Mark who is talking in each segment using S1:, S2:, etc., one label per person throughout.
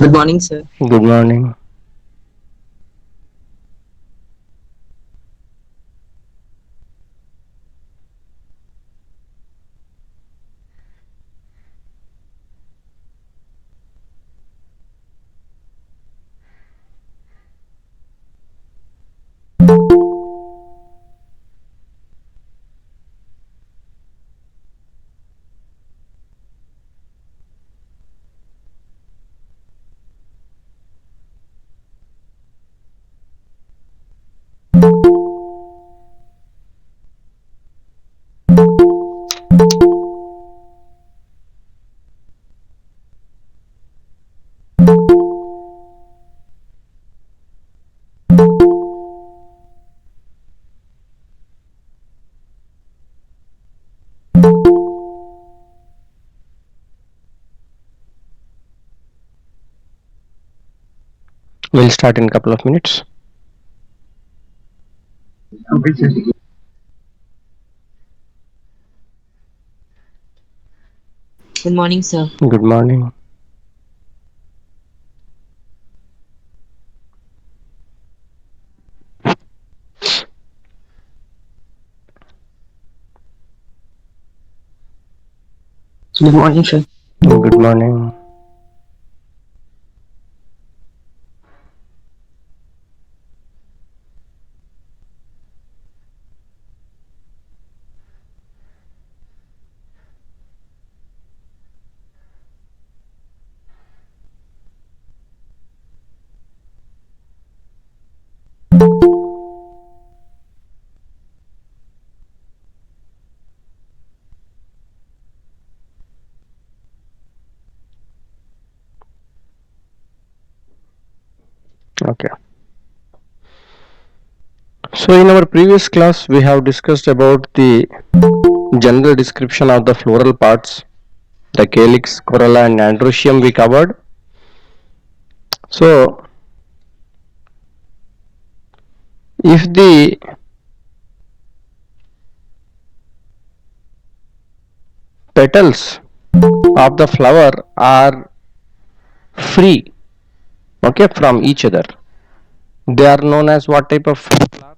S1: Good morning, sir.
S2: Good morning. We'll start in a couple of minutes.
S1: Okay, sir. Good morning, sir.
S2: Good morning.
S1: Good morning, sir.
S2: Good morning. Okay. So in our previous class, we have discussed about the general description of the floral parts, the calyx, corolla, and androecium we covered. So if the petals of the flower are free, okay, from each other, they are known as what type of flowers?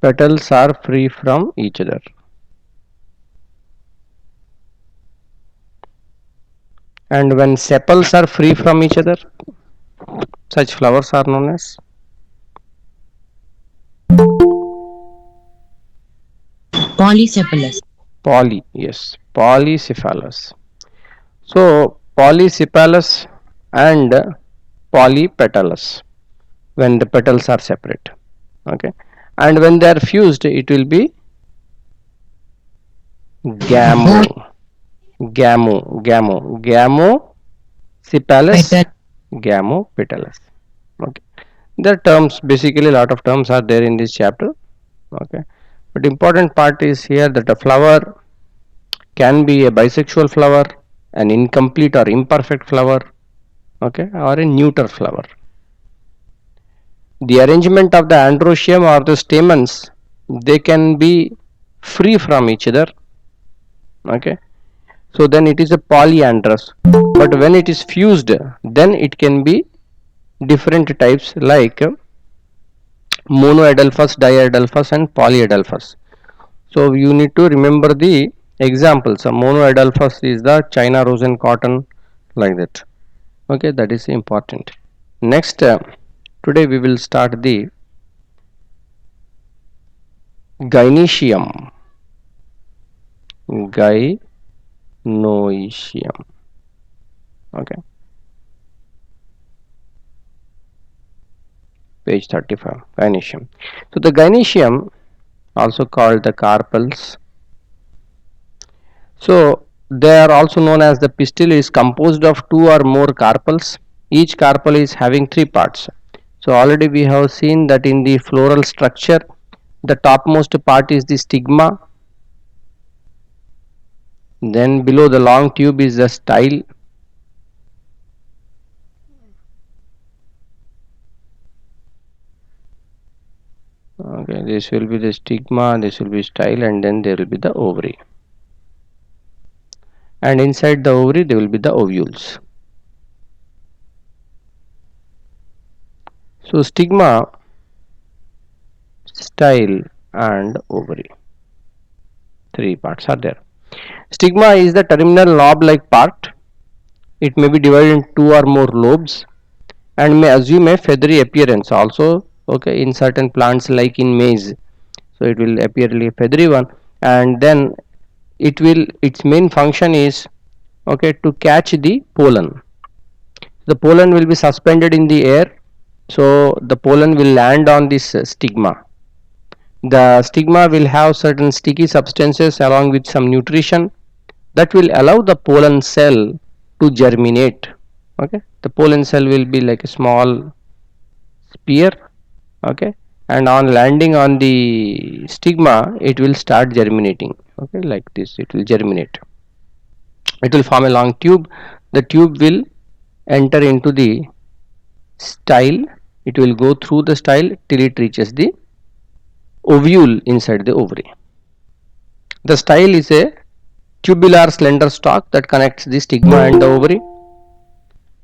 S2: Petals are free from each other. And when sepals are free from each other, such flowers are known as
S1: Polycephalus.
S2: poly. Yes, polycephalus. So polycephalus and polypetalous when the petals are separate. Okay, and when they are fused, it will be gamo, gamocephalus,
S1: Petal.
S2: gamopetalous. Okay, there are terms. Basically, a lot of terms are there in this chapter. Okay, but important part is here that a flower can be a bisexual flower, an incomplete or imperfect flower, okay, or a neuter flower. The arrangement of the androecium or the stamens, they can be free from each other, okay. So then it is a polyandrous. But when it is fused, then it can be different types like monoadelphous, diadelphous, and polyadelphous. So you need to remember the examples. Monoadelphous is the China rosen cotton, like that. Okay, that is important. Next, today we will start the gynoecium. Gynoecium. Okay, page 35. Gynoecium. So the gynoecium, also called the carpels. So they are also known as the pistil, is composed of two or more carpels. Each carpel is having three parts. So already we have seen that in the floral structure, the topmost part is the stigma, then below the long tube is the style, Okay, this will be the stigma, this will be style, and then there will be the ovary. And inside the ovary there will be the ovules. So stigma, style, and ovary. Three parts are there. Stigma is the terminal knob-like part. It may be divided in two or more lobes and may assume a feathery appearance also. Okay, in certain plants like in maize, so it will appear like a feathery one, and then its main function is, okay, to catch the pollen. The pollen will be suspended in the air, so the pollen will land on this stigma. The stigma will have certain sticky substances along with some nutrition that will allow the pollen cell to germinate. Okay, the pollen cell will be like a small spear. Okay, and on landing on the stigma it will start germinating. Okay, like this it will germinate. It will form a long tube. The tube will enter into the style. It will go through the style till it reaches the ovule inside the ovary. The style is a tubular slender stalk that connects the stigma and the ovary,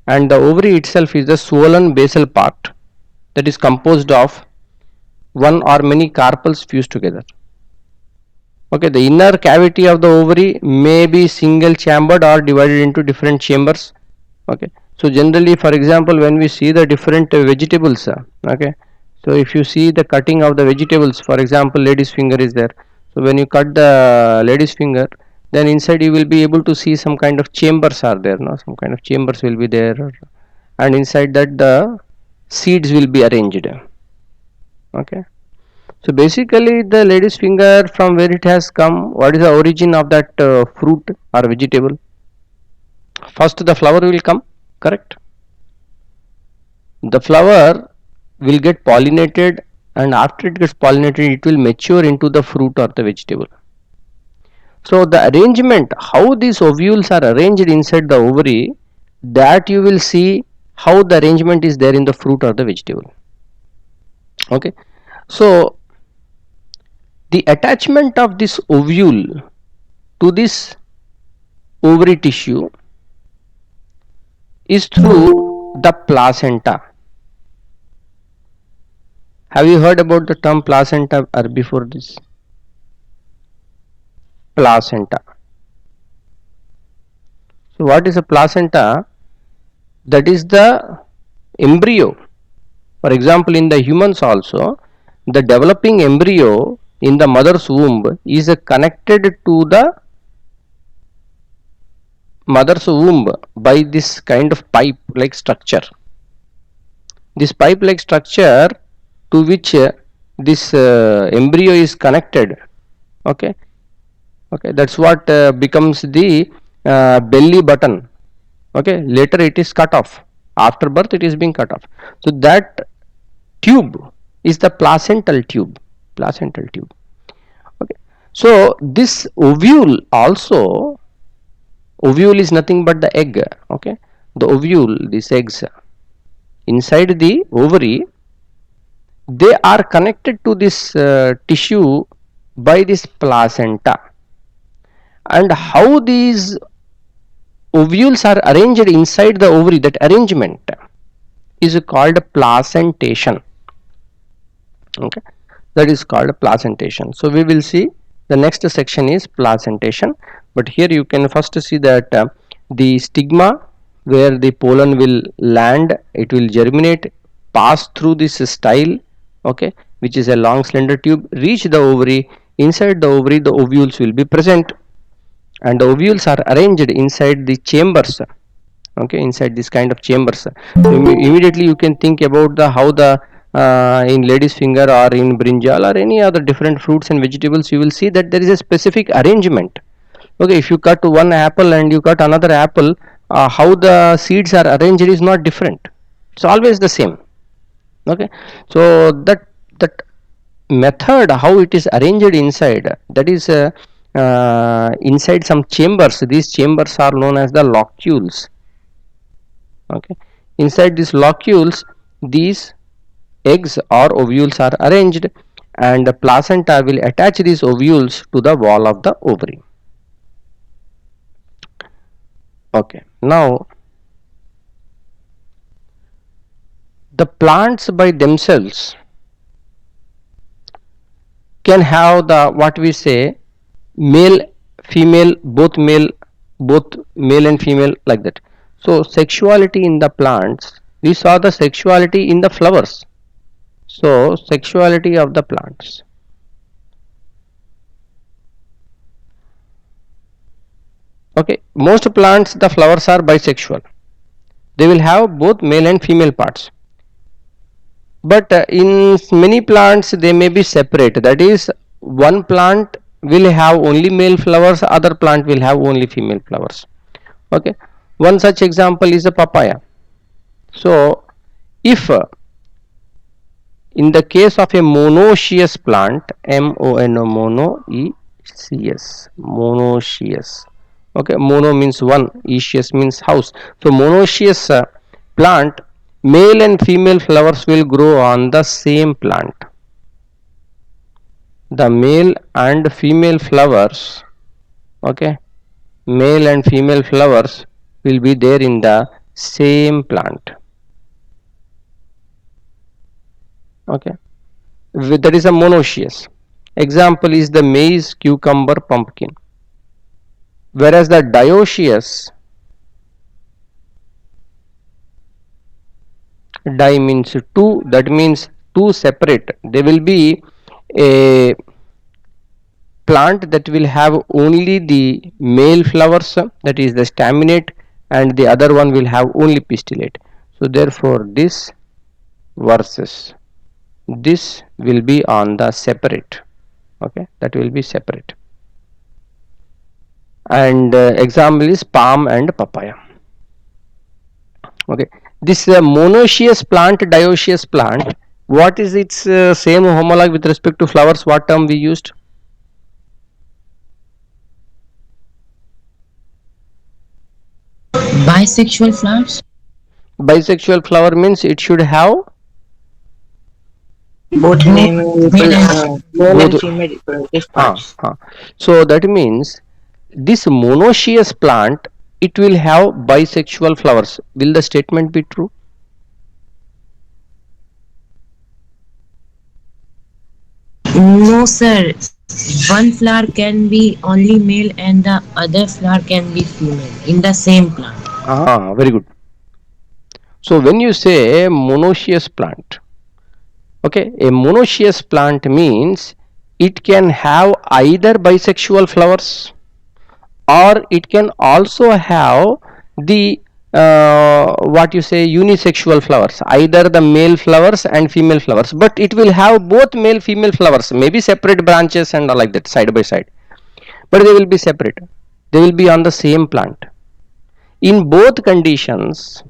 S2: and the ovary itself is the swollen basal part that is composed of one or many carpels fused together. Okay, the inner cavity of the ovary may be single chambered or divided into different chambers. Okay, so generally, for example, when we see the different vegetables, okay, so if you see the cutting of the vegetables, for example, lady's finger is there. So when you cut the lady's finger, then inside you will be able to see some kind of chambers are there, no, some kind of chambers will be there, and inside that the seeds will be arranged. Okay, so basically the lady's finger, from where it has come, what is the origin of that fruit or vegetable? First the flower will come, correct? The flower will get pollinated, and after it gets pollinated it will mature into the fruit or the vegetable. So the arrangement, how these ovules are arranged inside the ovary, that you will see how the arrangement is there in the fruit or the vegetable. Okay, so the attachment of this ovule to this ovary tissue is through the placenta. Have you heard about the term placenta or before this? Placenta. So what is a placenta? That is the embryo. For example, in the humans also, the developing embryo in the mother's womb is connected to the mother's womb by this kind of pipe like structure. This pipe like structure to which this embryo is connected. Okay, okay, that's what becomes the belly button. Okay, later it is cut off, after birth it is being cut off. So that tube is the placental tube. Okay, so this ovule also, ovule is nothing but the egg. Okay, the ovule, these eggs inside the ovary, they are connected to this tissue by this placenta. And how these ovules are arranged inside the ovary, that arrangement is called placentation. Okay, that is called placentation. So we will see the next section is placentation, but here you can first see that the stigma, where the pollen will land, it will germinate, pass through this style, okay, which is a long slender tube, reach the ovary. Inside the ovary the ovules will be present, and the ovules are arranged inside the chambers. Okay, inside this kind of chambers. So immediately you can think about the how the in lady's finger or in brinjal or any other different fruits and vegetables, you will see that there is a specific arrangement. Okay, if you cut one apple and you cut another apple, how the seeds are arranged is not different, it's always the same. Okay, so that method how it is arranged inside, that is inside some chambers. These chambers are known as the locules. Okay, inside these locules these eggs or ovules are arranged, and the placenta will attach these ovules to the wall of the ovary. Okay, now the plants by themselves can have the what we say male female both male and female, like that. So sexuality in the plants, we saw the sexuality in the flowers. So sexuality of the plants, okay, most plants the flowers are bisexual, they will have both male and female parts. But in many plants they may be separate, that is one plant will have only male flowers, other plant will have only female flowers. Okay, one such example is a papaya. So if in the case of a monoecious plant, mono mono e c s monoecious, okay, mono means one, ecious means house. So monoecious plant, male and female flowers will grow on the same plant. The male and female flowers, okay, male and female flowers will be there in the same plant. Okay, that is a monoecious. Example is the maize, cucumber, pumpkin. Whereas the dioecious, di means two, that means two separate. There will be a plant that will have only the male flowers, that is the staminate, and the other one will have only pistillate. So therefore this versus this will be on the separate, okay, that will be separate. And example is palm and papaya. Okay, this monoecious plant, dioecious plant, what is its same homologue with respect to flowers? What term we used?
S1: Bisexual flowers?
S2: Bisexual flower means it should have
S1: Both male and female reproductive parts.
S2: So that means this monoecious plant, it will have bisexual flowers. Will the statement be true?
S1: No, sir. One flower can be only male and the other flower can be female in the same plant.
S2: Very good. So when you say monoecious plant, okay, a monoecious plant means it can have either bisexual flowers or it can also have the what you say unisexual flowers, either the male flowers and female flowers, but it will have both male female flowers, maybe separate branches and like that side by side, but they will be separate, they will be on the same plant. In both conditions,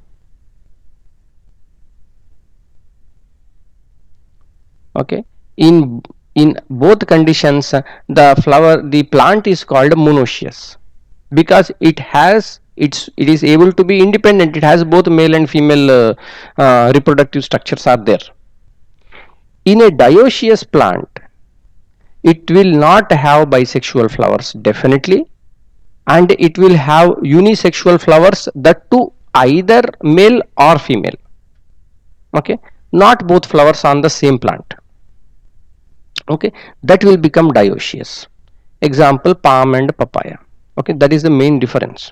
S2: okay, in both conditions the plant is called monoecious because it is able to be independent, it has both male and female reproductive structures are there. In a dioecious plant, it will not have bisexual flowers definitely, and it will have unisexual flowers, that too either male or female, okay, not both flowers on the same plant, okay, that will become dioecious. Example palm and papaya. Okay, that is the main difference.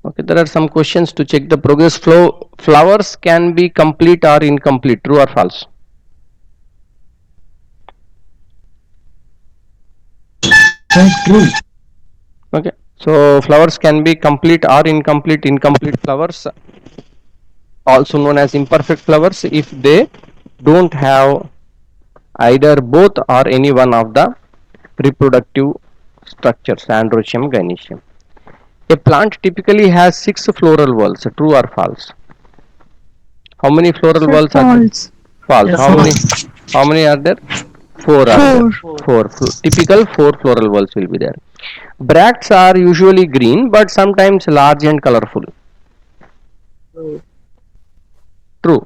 S2: Okay, there are some questions to check the progress flow. Flowers can be complete or incomplete, true or false?
S1: True.
S2: Okay, so flowers can be complete or incomplete. Incomplete flowers, also known as imperfect flowers, if they don't have either both or any one of the reproductive structures, androecium, gynoecium. A plant typically has 6 floral whorls, true or false? How many floral whorls are there? False.
S1: Yes,
S2: How many are there? 4 are there. 4. Typical 4 floral whorls will be there. Bracts are usually green but sometimes large and colorful. True.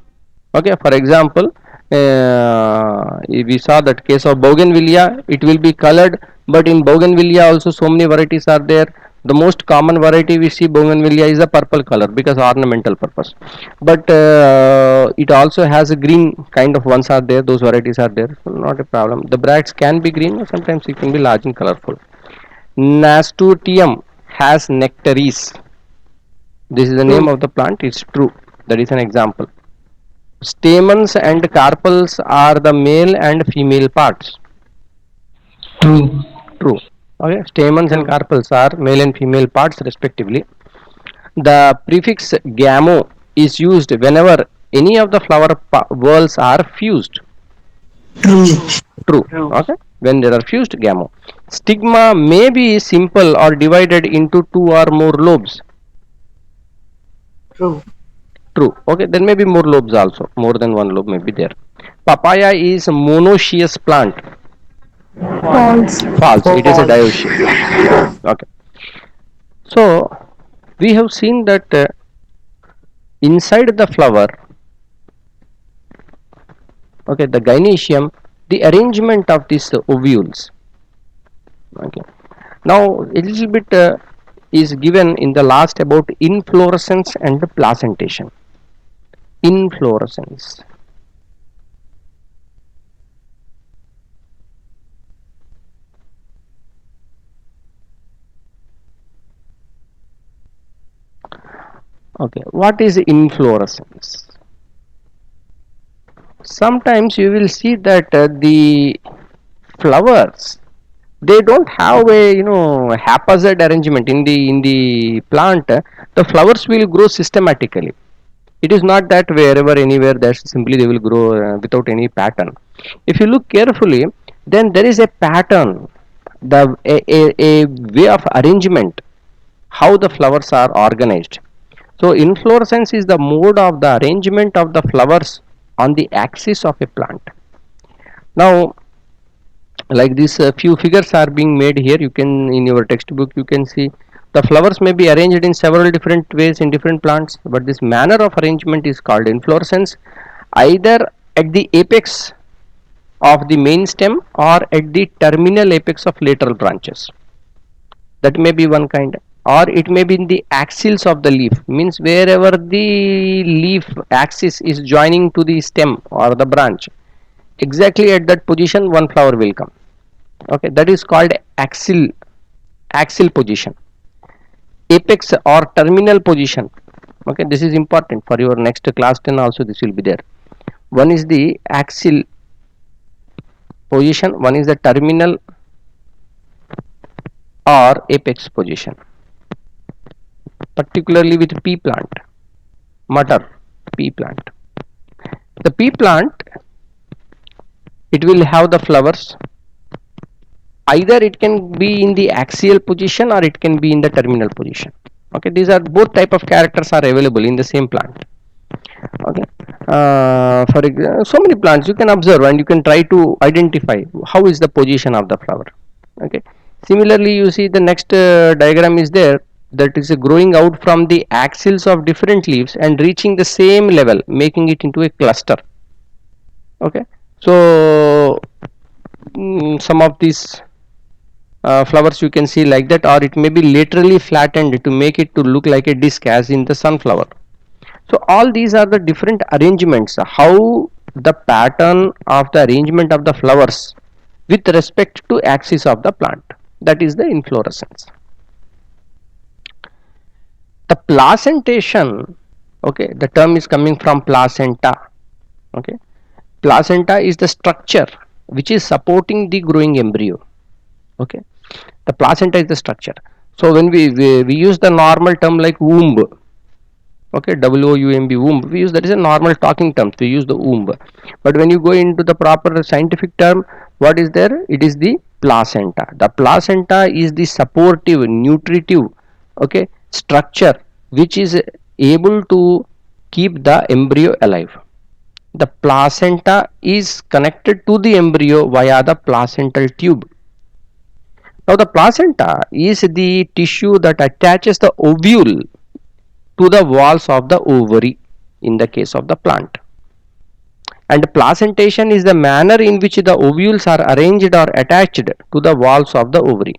S2: Okay, for example, we saw that case of bougainvillea, it will be colored, but in bougainvillea also so many varieties are there. The most common variety we see bougainvillea is a purple color because ornamental purpose, but it also has a green kind of ones are there. Those varieties are there, so not a problem. The bracts can be green, or sometimes it can be large and colorful. Nasturtium has nectaries. This is the name
S1: True.
S2: of the plant. It's true. That is an example. Stamens and carpels are the male and female parts.
S3: True.
S2: True. Okay. Stamens and
S1: True.
S2: carpels are male and female parts respectively. The prefix gamo is used whenever any of the flower whorls are fused.
S3: True.
S2: True.
S1: True.
S2: Okay. When there are fused gamo. Stigma may be simple or divided into two or more lobes.
S1: True.
S2: True. Okay. There may be more lobes also. More than one lobe may be there. Papaya is monoecious plant.
S4: False.
S2: False. It is a
S1: False.
S2: dioecious. Okay. So we have seen that inside the flower, okay, the gynoecium, the arrangement of these ovules. Okay. Now a little bit is given in the last about inflorescence and placentation. Inflorescence. Okay, what is inflorescence? Sometimes you will see that the flowers, they don't have a haphazard arrangement in the plant. The flowers will grow systematically. It is not that wherever anywhere that simply they will grow without any pattern. If you look carefully, then there is a pattern, a way of arrangement, how the flowers are organized. So inflorescence is the mode of the arrangement of the flowers on the axis of a plant. Now, like this, few figures are being made here. You can, in your textbook, you can see the flowers may be arranged in several different ways in different plants, but this manner of arrangement is called inflorescence, either at the apex of the main stem or at the terminal apex of lateral branches. That may be one kind, or it may be in the axils of the leaf, means wherever the leaf axis is joining to the stem or the branch, exactly at that position one flower will come. Okay, that is called axil position. Apex or terminal position. Okay, this is important for your next class 10 also, this will be there. One is the axil position, one is the terminal or apex position, particularly with pea plant, mutton pea plant. The pea plant, it will have the flowers, either it can be in the axial position or it can be in the terminal position. Okay, these are both type of characters are available in the same plant. Okay, for so many plants you can observe and you can try to identify how is the position of the flower. Okay, similarly you see the next diagram is there, that is growing out from the axils of different leaves and reaching the same level, making it into a cluster. Okay, so some of these flowers you can see like that, or it may be laterally flattened to make it to look like a disc as in the sunflower. So all these are the different arrangements, how the pattern of the arrangement of the flowers with respect to axis of the plant, that is the inflorescence. The placentation, okay, the term is coming from placenta. Okay, placenta is the structure which is supporting the growing embryo. Okay, the placenta is the structure. So when we use the normal term like womb, okay, WOUMB, womb, we use, that is a normal talking term, we use the womb. But when you go into the proper scientific term, what is there? It is the placenta. The placenta is the supportive, nutritive, okay, structure which is able to keep the embryo alive. The placenta is connected to the embryo via the placental tube. Now the placenta is the tissue that attaches the ovule to the walls of the ovary in the case of the plant. And placentation is the manner in which the ovules are arranged or attached to the walls of the ovary.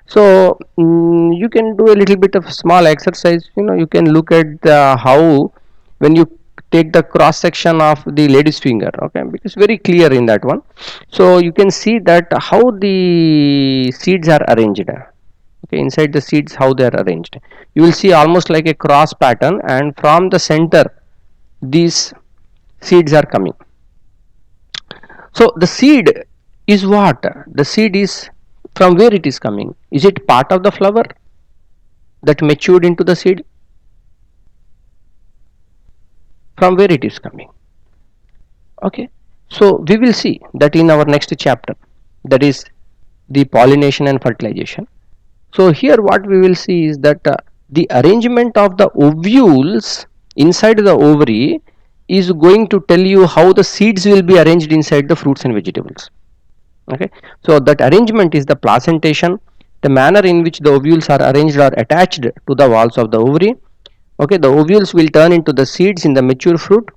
S2: So you can do a little bit of small exercise. You can look at how when you take the cross section of the lady's finger, okay, because very clear in that one. So you can see that how the seeds are arranged. Okay, inside the seeds how they are arranged. You will see almost like a cross pattern, and from the center these seeds are coming. So the seed is what? The seed is from where it is coming? Is it part of the flower that matured into the seed? From where it is coming? Okay. So we will see that in our next chapter, that is the pollination and fertilization. So here what we will see is that the arrangement of the ovules inside the ovary is going to tell you how the seeds will be arranged inside the fruits and vegetables. Okay, so that arrangement is the placentation, the manner in which the ovules are arranged or attached to the walls of the ovary. Okay, the ovules will turn into the seeds in the mature fruit,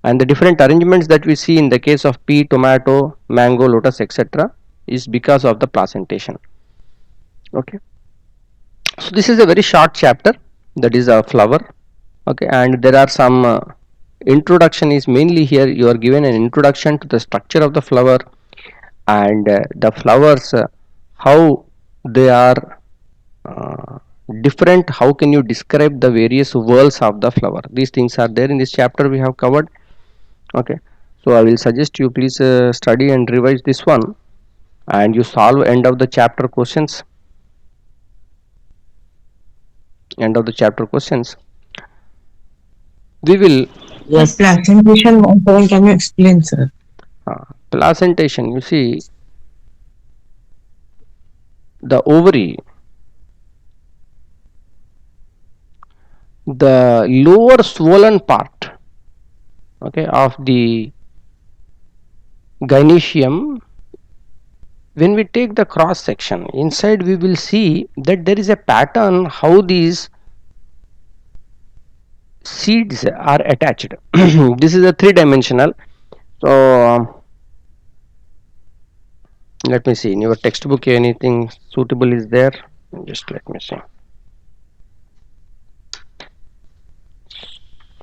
S2: and the different arrangements that we see in the case of pea, tomato, mango, lotus, etc. is because of the placentation. Okay, so this is a very short chapter, that is a flower. Okay, and there are some introduction is mainly here. You are given an introduction to the structure of the flower, and the flowers, how they are different, how can you describe the various whorls of the flower. These things are there in this chapter we have covered. Okay, so I will suggest you please study and revise this one, and you solve end of the chapter questions. End of the chapter questions we will
S1: Yes.
S3: Placentation once again, can you explain, sir?
S2: placentation. You see, the ovary, the lower swollen part, okay, of the gynoecium, when we take the cross section inside, we will see that there is a pattern how these seeds are attached. This is a three-dimensional. So let me see in your textbook anything suitable is there. Just let me see,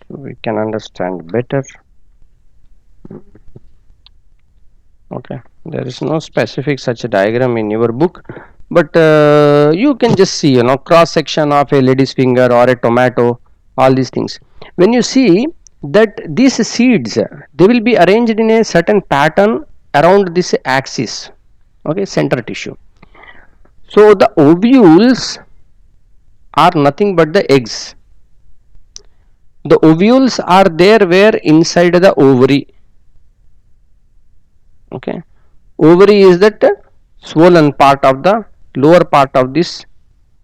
S2: so we can understand better. Okay, there is no specific such a diagram in your book, but you can just see, cross section of a lady's finger or a tomato, all these things. When you see that these seeds, they will be arranged in a certain pattern around this axis, okay, center tissue. So the ovules are nothing but the eggs. The ovules are there where? Inside the ovary. Okay, ovary is that swollen part of the lower part of this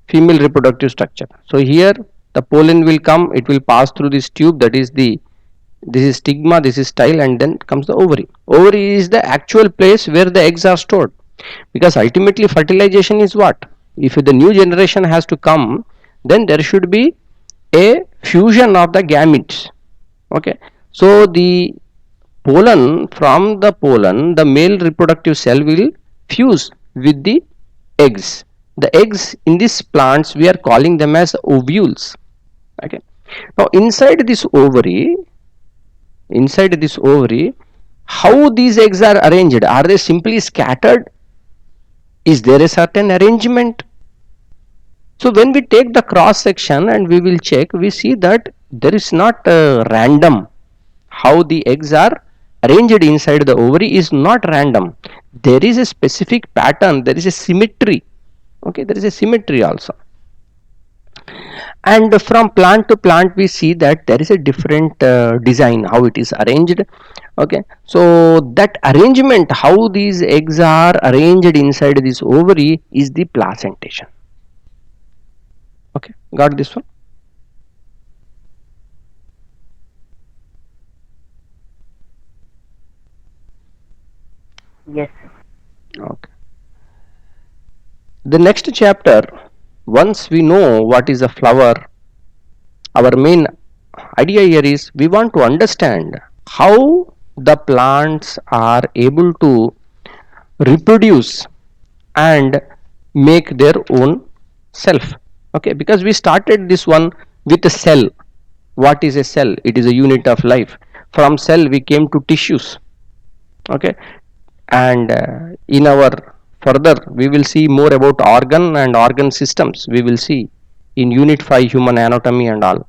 S2: female reproductive structure. So here the pollen will come, it will pass through this tube, that is this is stigma, this is style, and then comes the ovary. Ovary is the actual place where the eggs are stored, because ultimately fertilization is what? If the new generation has to come, then there should be a fusion of the gametes. Okay, so the pollen, from the pollen the male reproductive cell will fuse with the eggs. The eggs in these plants, we are calling them as ovules. Okay, now inside this ovary, how these eggs are arranged? Are they simply scattered? Is there a certain arrangement? So when we take the cross section and we will check, we see that there is not random. How the eggs are arranged inside the ovary is not random. There is a specific pattern, there is a symmetry. Okay, there is a symmetry also. And from plant to plant we see that there is a different design, how it is arranged. Okay, so that arrangement, how these eggs are arranged inside this ovary, is the placentation. Okay, got this one?
S1: Yes.
S2: Okay. The next chapter, once we know what is a flower, our main idea here is we want to understand how the plants are able to reproduce and make their own self. Okay, because we started this one with a cell. What is a cell? It is a unit of life. From cell we came to tissues. Okay, and in our further we will see more about organ and organ systems. We will see in unit 5 human anatomy and all.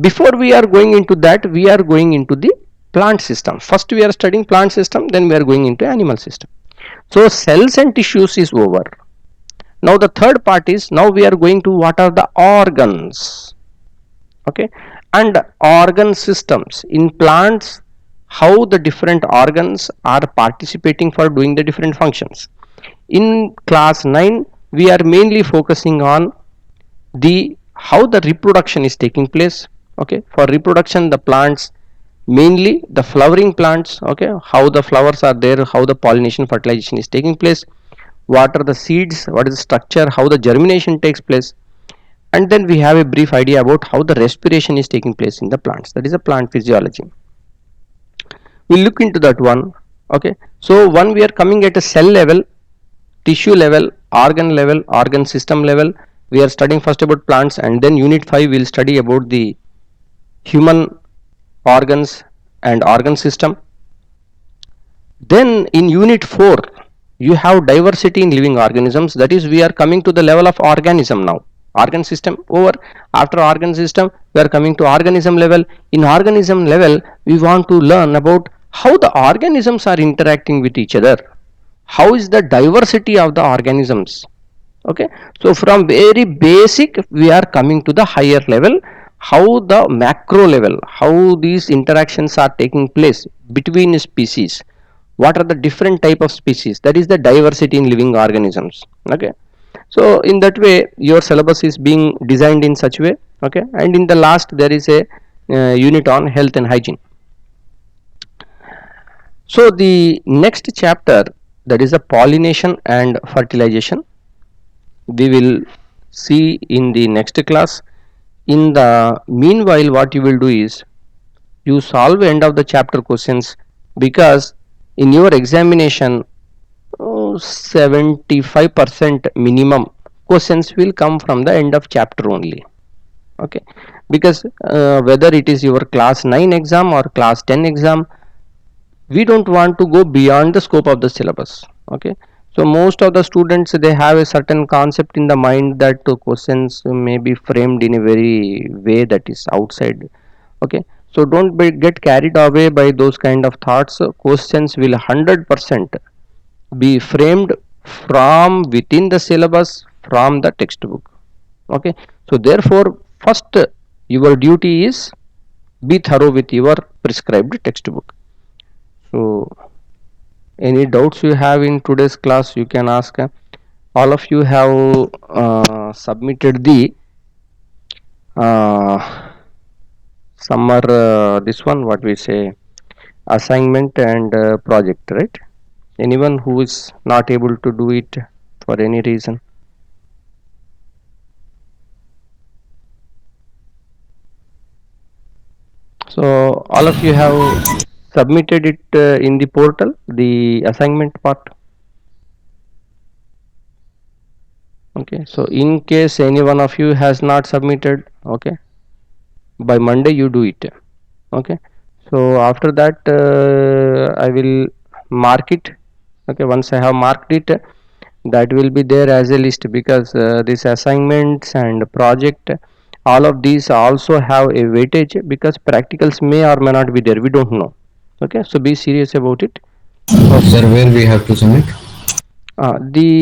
S2: Before we are going into that, we are going into the plant system. First we are studying plant system, then we are going into animal system. So cells and tissues is over. Now the third part is, now we are going to what are the organs. Okay, and organ systems in plants, how the different organs are participating for doing the different functions. In class 9 we are mainly focusing on the how the reproduction is taking place. Okay, for reproduction the plants, mainly the flowering plants, okay, how the flowers are there, how the pollination fertilization is taking place, what are the seeds, what is the structure, how the germination takes place, and then we have a brief idea about how the respiration is taking place in the plants. That is a plant physiology. We'll look into that one. Okay, so one we are coming at a cell level, tissue level, organ level, organ system level. We are studying first about plants, and then unit 5 we'll study about the human organs and organ system. Then in unit 4 you have diversity in living organisms. That is, we are coming to the level of organism now. Organ system over. After organ system we are coming to organism level. In organism level we want to learn about how the organisms are interacting with each other, how is the diversity of the organisms. Okay, so from very basic we are coming to the higher level, how the macro level, how these interactions are taking place between species, what are the different type of species, that is the diversity in living organisms. Okay, so in that way your syllabus is being designed in such way. Okay, and in the last there is a unit on health and hygiene. So the next chapter, that is a pollination and fertilization, we will see in the next class. In the meanwhile what you will do is you solve end of the chapter questions, because in your examination 75% minimum questions will come from the end of chapter only. Okay, because whether it is your class 9 exam or class 10 exam, we don't want to go beyond the scope of the syllabus. Okay, so most of the students, they have a certain concept in the mind that questions may be framed in a very way that is outside. Okay, so don't get carried away by those kind of thoughts. Questions will 100% be framed from within the syllabus, from the textbook. Okay, so therefore first your duty is be thorough with your prescribed textbook. So any doubts you have in today's class you can ask. All of you have submitted the summer this one, what we say, assignment and project, right? Anyone who is not able to do it for any reason? So all of you have submitted it in the portal, the assignment part. Okay, so in case any one of you has not submitted, okay, by Monday you do it. Okay, so after that I will mark it. Okay, once I have marked it, that will be there as a list, because these assignments and project, all of these also have a weightage, because practicals may or may not be there, we don't know. Okay, so be serious about it.
S5: Sir, where we have to submit?
S2: The